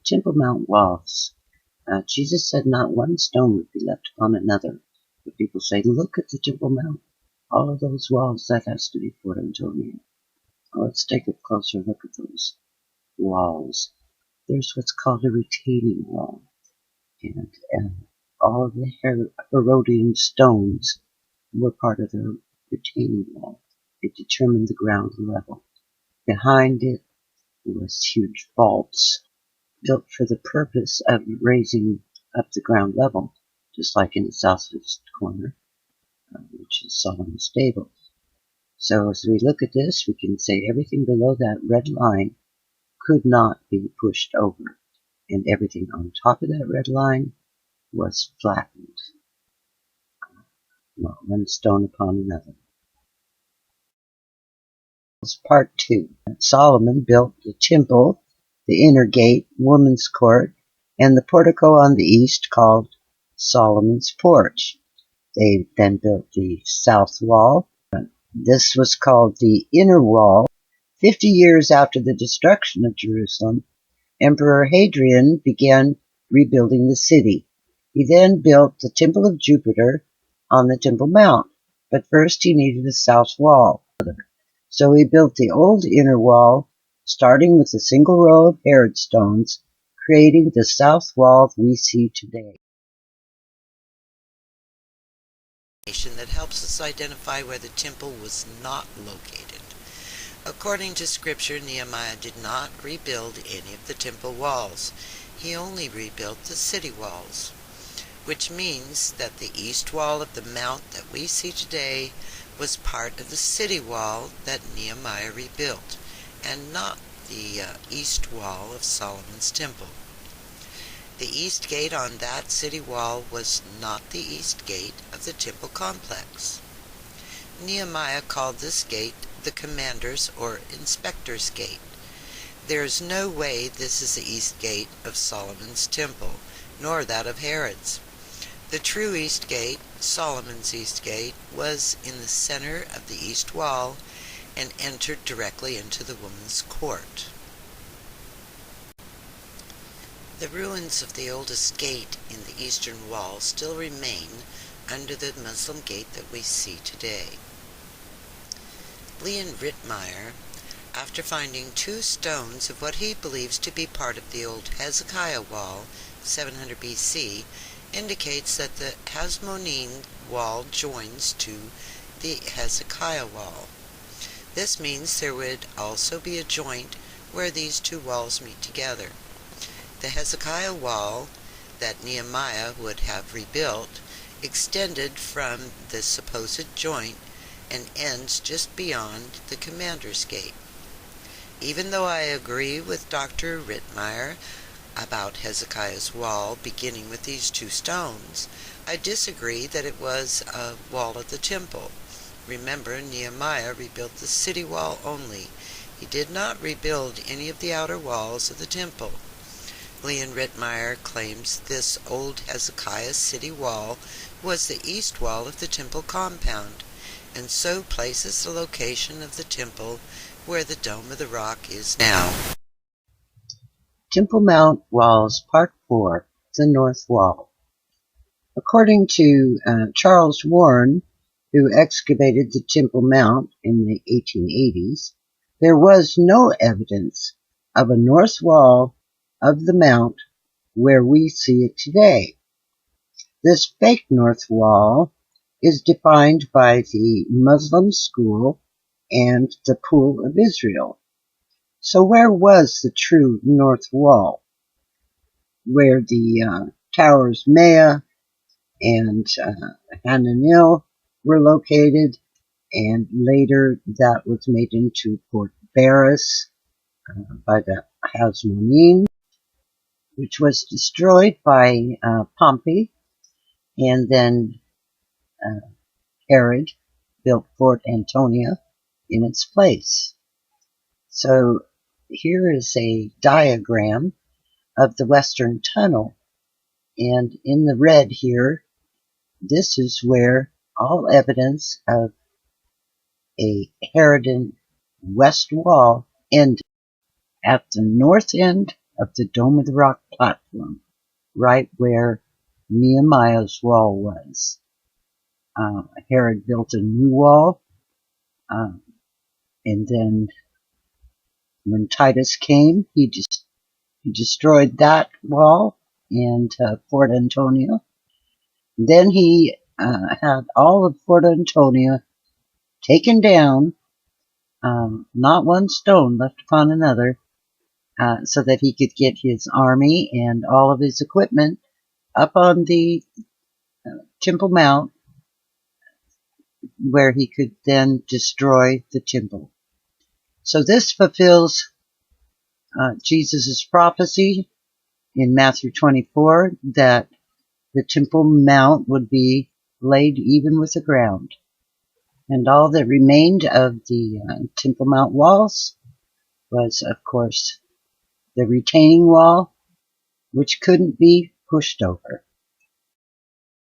Temple Mount walls. Jesus said not one stone would be left upon another. But people say, look at the Temple Mount. All of those walls, that has to be Fort Antonio. Let's take a closer look at those walls. There's what's called a retaining wall. And all of the Herodian stones were part of the retaining wall. It determined the ground level. Behind it was huge vaults built for the purpose of raising up the ground level, just like in the southeast corner, which is Solomon's Stable. So as we look at this, we can say everything below that red line could not be pushed over, and everything on top of that red line was flattened, not one stone upon another. Part 2. Solomon built the temple, the inner gate, woman's court, and the portico on the east called Solomon's porch. They then built the south wall. This was called the inner wall. 50 years after the destruction of Jerusalem, Emperor Hadrian began rebuilding the city. He then built the Temple of Jupiter on the Temple Mount, but first he needed a south wall. So he built the old inner wall, starting with a single row of Herod stones, creating the south wall we see today. That helps us identify where the temple was not located. According to Scripture, Nehemiah did not rebuild any of the temple walls. He only rebuilt the city walls, which means that the east wall of the mount that we see today was part of the city wall that Nehemiah rebuilt, and not the east wall of Solomon's temple. The east gate on that city wall was not the east gate of the temple complex. Nehemiah called this gate the commander's or inspector's gate. There is no way this is the east gate of Solomon's temple, nor that of Herod's. The true east gate, Solomon's east gate, was in the center of the east wall and entered directly into the woman's court. The ruins of the oldest gate in the eastern wall still remain under the Muslim gate that we see today. Leon Rittmeyer, after finding 2 stones of what he believes to be part of the old Hezekiah wall, 700 BC, indicates that the Hasmonean wall joins to the Hezekiah wall. This means there would also be a joint where these 2 walls meet together. The Hezekiah wall that Nehemiah would have rebuilt extended from the supposed joint and ends just beyond the commander's gate. Even though I agree with Dr. Rittmeyer about Hezekiah's wall beginning with these 2 stones, I disagree that it was a wall of the temple. Remember, Nehemiah rebuilt the city wall only. He did not rebuild any of the outer walls of the temple. Leon Rittmeyer claims this old Hezekiah city wall was the east wall of the temple compound, and so places the location of the temple where the Dome of the Rock is now. Temple Mount Walls, Part 4, the North Wall. According to Charles Warren, who excavated the Temple Mount in the 1880s, there was no evidence of a north wall of the mount where we see it today. This fake north wall is defined by the Muslim school and the Pool of Israel. So where was the true north wall? Where the towers Mea and Hananel were located, and later that was made into Fort Barras by the Hasmonean, which was destroyed by Pompey, and then Herod built Fort Antonia in its place. So here is a diagram of the Western Tunnel, and in the red here, this is where all evidence of a Herodian west wall ended. At the north end of the Dome of the Rock platform, right where Nehemiah's wall was. Herod built a new wall, and then when Titus came, he destroyed that wall and Fort Antonia. Then he had all of Fort Antonia taken down, not one stone left upon another, so that he could get his army and all of his equipment up on the Temple Mount, where he could then destroy the temple. So this fulfills Jesus' prophecy in Matthew 24 that the Temple Mount would be laid even with the ground. And all that remained of the Temple Mount walls was, of course, the retaining wall, which couldn't be pushed over.